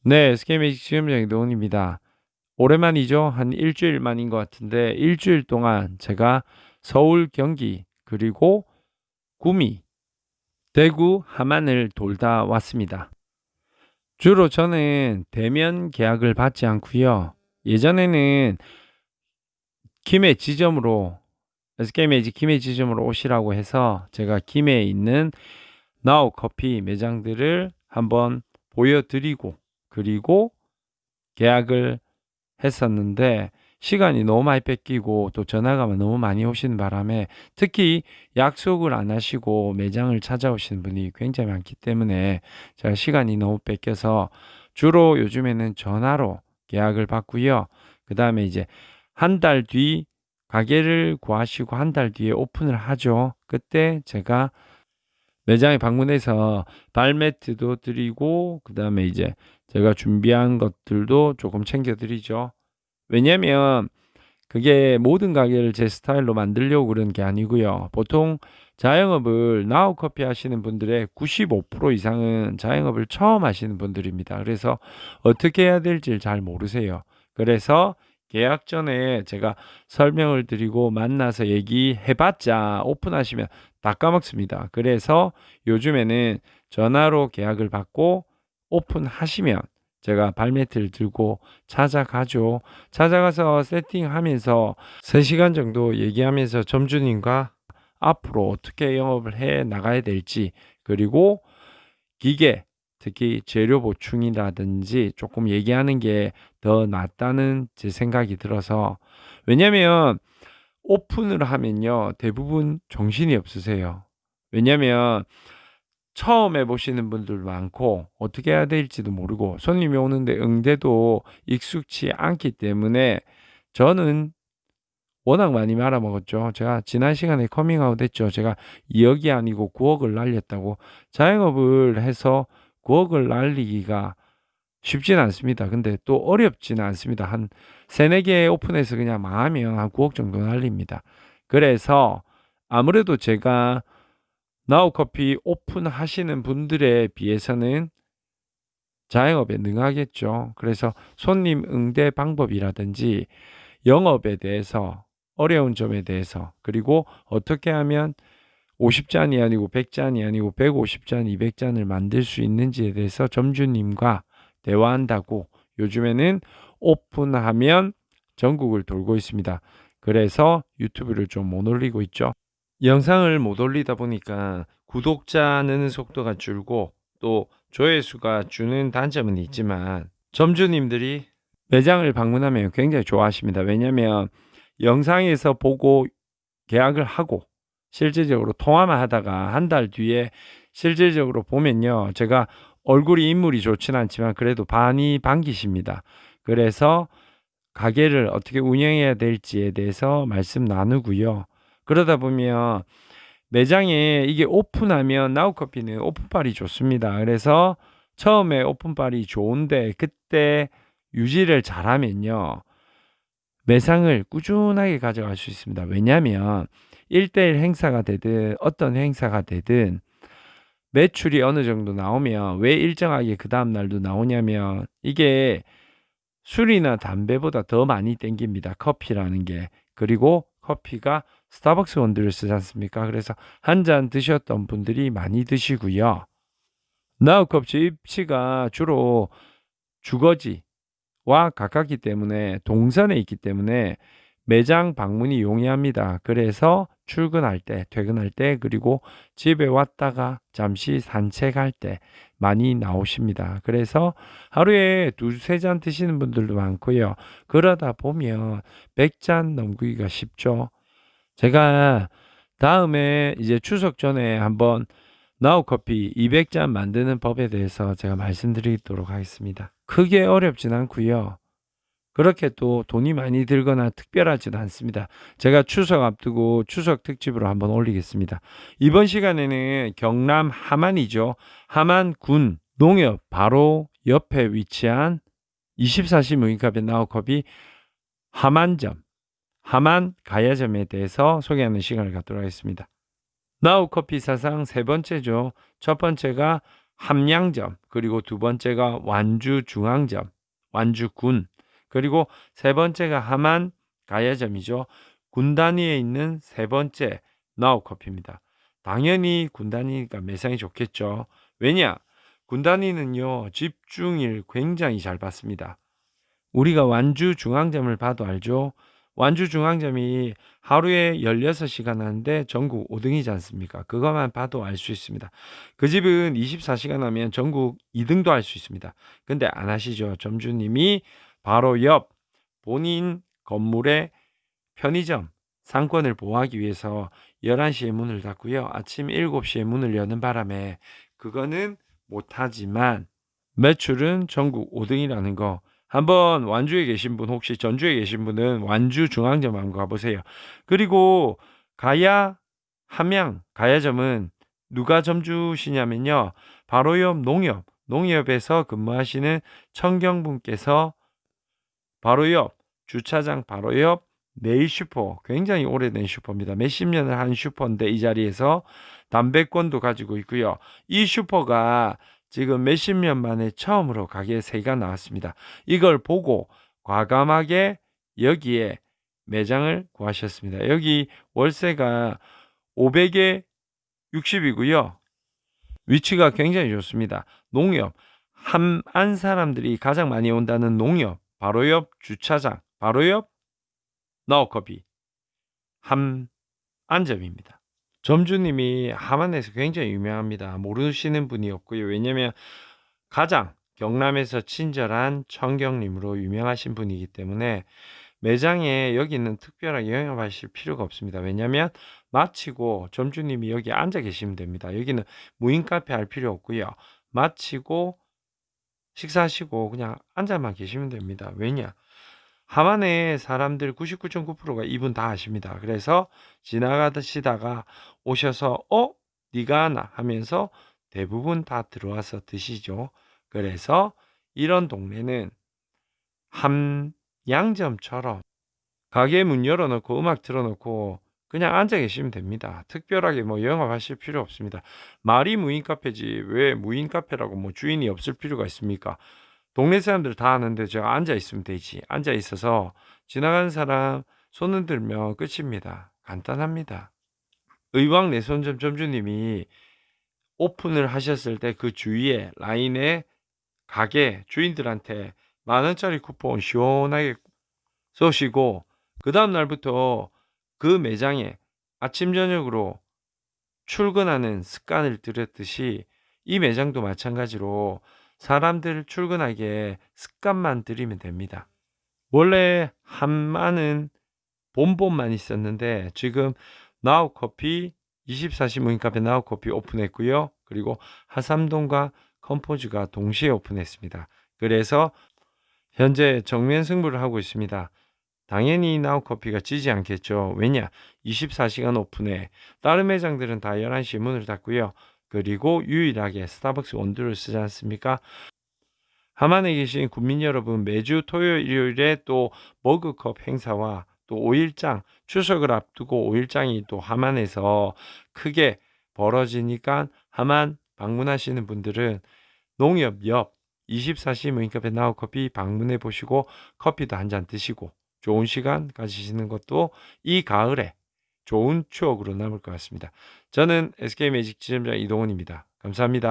네, SK매직 지점장 노원입니다. 오랜만이죠? 한 일주일 만인 것 같은데 일주일 동안 제가 서울, 경기, 그리고 구미, 대구, 함안을 돌다 왔습니다. 주로 저는 대면 계약을 받지 않고요. 예전에는 김해 지점으로 SK매직 김해 지점으로 오시라고 해서 제가 김해에 있는 나우 커피 매장들을 한번 보여드리고 그리고 계약을 했었는데 시간이 너무 많이 뺏기고 또 전화가 너무 많이 오시는 바람에 특히 약속을 안 하시고 매장을 찾아오시는 분이 굉장히 많기 때문에 제가 시간이 너무 뺏겨서 주로 요즘에는 전화로 계약을 받고요. 그 다음에 이제 한 달 뒤 가게를 구하시고 한 달 뒤에 오픈을 하죠. 그때 제가 매장에 방문해서 발매트도 드리고 그 다음에 이제 제가 준비한 것들도 조금 챙겨드리죠. 왜냐면 그게 모든 가게를 제 스타일로 만들려고 그런 게 아니고요. 보통 자영업을 나우 커피 하시는 분들의 95% 이상은 자영업을 처음 하시는 분들입니다. 그래서 어떻게 해야 될지 잘 모르세요. 그래서 계약 전에 제가 설명을 드리고 만나서 얘기해봤자 오픈하시면 다 까먹습니다. 그래서 요즘에는 전화로 계약을 받고 오픈하시면 제가 발매트를 들고 찾아가죠. 찾아가서 세팅하면서 3시간 정도 얘기하면서 점주님과 앞으로 어떻게 영업을 해 나가야 될지 그리고 기계 특히 재료 보충이라든지 조금 얘기하는 게 더 낫다는 제 생각이 들어서 왜냐면 오픈을 하면요 대부분 정신이 없으세요. 왜냐면 처음 해보시는 분들 많고 어떻게 해야 될지도 모르고 손님이 오는데 응대도 익숙치 않기 때문에 저는 워낙 많이 말아먹었죠. 제가 지난 시간에 커밍아웃 했죠. 제가 2억이 아니고 9억을 날렸다고. 자영업을 해서 9억을 날리기가 쉽지는 않습니다. 근데 또 어렵지는 않습니다. 한 3, 4개 오픈해서 그냥 망하면 한 9억 정도 날립니다. 그래서 아무래도 제가 나우커피 오픈하시는 분들에 비해서는 자영업에 능하겠죠. 그래서 손님 응대 방법이라든지 영업에 대해서 어려운 점에 대해서 그리고 어떻게 하면 50잔이 아니고 100잔이 아니고 150잔, 200잔을 만들 수 있는지에 대해서 점주님과 대화한다고 요즘에는 오픈하면 전국을 돌고 있습니다. 그래서 유튜브를 좀 못 올리고 있죠. 영상을 못 올리다 보니까 구독자 느는 속도가 줄고 또 조회수가 주는 단점은 있지만 점주님들이 매장을 방문하면 굉장히 좋아하십니다. 왜냐하면 영상에서 보고 계약을 하고 실질적으로 통화만 하다가 한 달 뒤에 실질적으로 보면요. 제가 얼굴이 인물이 좋지는 않지만 그래도 반이 반기십니다. 그래서 가게를 어떻게 운영해야 될지에 대해서 말씀 나누고요. 그러다 보면 매장에 이게 오픈하면 나우커피는 오픈빨이 좋습니다. 그래서 처음에 오픈빨이 좋은데 그때 유지를 잘하면요. 매상을 꾸준하게 가져갈 수 있습니다. 왜냐하면 1대1 행사가 되든 어떤 행사가 되든 매출이 어느 정도 나오면 왜 일정하게 그 다음 날도 나오냐면 이게 술이나 담배보다 더 많이 땡깁니다. 커피라는 게. 그리고 커피가 스타벅스 원두를 쓰지 않습니까? 그래서 한 잔 드셨던 분들이 많이 드시고요. 나우컵 입지가 주로 주거지와 가깝기 때문에 동선에 있기 때문에 매장 방문이 용이합니다. 그래서 출근할 때, 퇴근할 때, 그리고 집에 왔다가 잠시 산책할 때 많이 나오십니다. 그래서 하루에 두세 잔 드시는 분들도 많고요. 그러다 보면 100잔 넘기기가 쉽죠. 제가 다음에 이제 추석 전에 한번 나우커피 200잔 만드는 법에 대해서 제가 말씀드리도록 하겠습니다. 크게 어렵진 않고요. 그렇게 또 돈이 많이 들거나 특별하지도 않습니다. 제가 추석 앞두고 추석 특집으로 한번 올리겠습니다. 이번 시간에는 경남 함안이죠. 함안군 농협 바로 옆에 위치한 24시 무인카페 나우컵이 함안점, 함안 가야점에 대해서 소개하는 시간을 갖도록 하겠습니다. 나우커피 사상 세 번째죠. 첫 번째가 함양점, 그리고 두 번째가 완주중앙점, 완주군, 그리고 세 번째가 하만 가야점이죠. 군 단위에 있는 세 번째 나우커피입니다. 당연히 군 단위니까 매상이 좋겠죠. 왜냐? 군 단위는요, 집중일 굉장히 잘 받습니다. 우리가 완주중앙점을 봐도 알죠? 완주중앙점이 하루에 16시간 하는데 전국 5등이지 않습니까? 그것만 봐도 알 수 있습니다. 그 집은 24시간 하면 전국 2등도 할 수 있습니다. 근데 안 하시죠? 점주님이 바로 옆 본인 건물의 편의점 상권을 보호하기 위해서 11시에 문을 닫고요. 아침 7시에 문을 여는 바람에 그거는 못하지만 매출은 전국 5등이라는 거, 한번 완주에 계신 분, 혹시 전주에 계신 분은 완주 중앙점 한번 가보세요. 그리고 가야 함양 가야점은 누가 점주시냐면요, 바로 옆 농협에서 근무하시는 청경분께서 바로 옆 주차장 바로 옆 네일슈퍼, 굉장히 오래된 슈퍼입니다. 몇십 년을 한 슈퍼인데 이 자리에서 담배권도 가지고 있고요. 이 슈퍼가 지금 몇십 년 만에 처음으로 가게 새가 나왔습니다. 이걸 보고 과감하게 여기에 매장을 구하셨습니다. 여기 월세가 500에 60이고요. 위치가 굉장히 좋습니다. 농협, 함안 사람들이 가장 많이 온다는 농협, 바로 옆 주차장, 바로 옆 나우커피, 함안점입니다. 점주님이 함안에서 굉장히 유명합니다. 모르시는 분이 없고요. 왜냐면 가장 경남에서 친절한 청경님으로 유명하신 분이기 때문에 매장에 여기는 특별하게 영업하실 필요가 없습니다. 왜냐하면 마치고 점주님이 여기 앉아 계시면 됩니다. 여기는 무인 카페 할 필요 없고요. 마치고 식사하시고 그냥 앉아만 계시면 됩니다. 왜냐? 함안의 사람들 99.9%가 이분 다 아십니다. 그래서 지나가시다가 오셔서 네가 하나 하면서 대부분 다 들어와서 드시죠. 그래서 이런 동네는 함양점처럼 가게 문 열어놓고 음악 틀어놓고 그냥 앉아 계시면 됩니다. 특별하게 뭐 영업하실 필요 없습니다. 말이 무인 카페지 왜 무인 카페라고 뭐 주인이 없을 필요가 있습니까? 동네 사람들 다 아는데 제가 앉아 있으면 되지. 앉아 있어서 지나가는 사람 손 흔들면 끝입니다. 간단합니다. 의왕내손점 점주님이 오픈을 하셨을 때 그 주위에 라인에 가게 주인들한테 10,000원짜리 쿠폰 시원하게 쏘시고 그 다음 날부터 그 매장에 아침 저녁으로 출근하는 습관을 들였듯이 이 매장도 마찬가지로 사람들 출근하게 습관만 들이면 됩니다. 원래 함안은 본본만 있었는데 지금 나우커피 24시 무인카페 나우커피 오픈했고요. 그리고 하삼동과 컴포즈가 동시에 오픈했습니다. 그래서 현재 정면 승부를 하고 있습니다. 당연히 나우커피가 지지 않겠죠. 왜냐? 24시간 오픈해. 다른 매장들은 다 11시에 문을 닫고요. 그리고 유일하게 스타벅스 원두를 쓰지 않습니까? 함안에 계신 국민 여러분, 매주 토요일, 일요일에 또 머그컵 행사와 또 5일장, 추석을 앞두고 5일장이 또 함안에서 크게 벌어지니까 함안 방문하시는 분들은 농협 옆 24시 무인카페 나우커피 방문해 보시고 커피도 한 잔 드시고 좋은 시간 가지시는 것도 이 가을에 좋은 추억으로 남을 것 같습니다. 저는 SK매직 지점장 이동훈입니다. 감사합니다.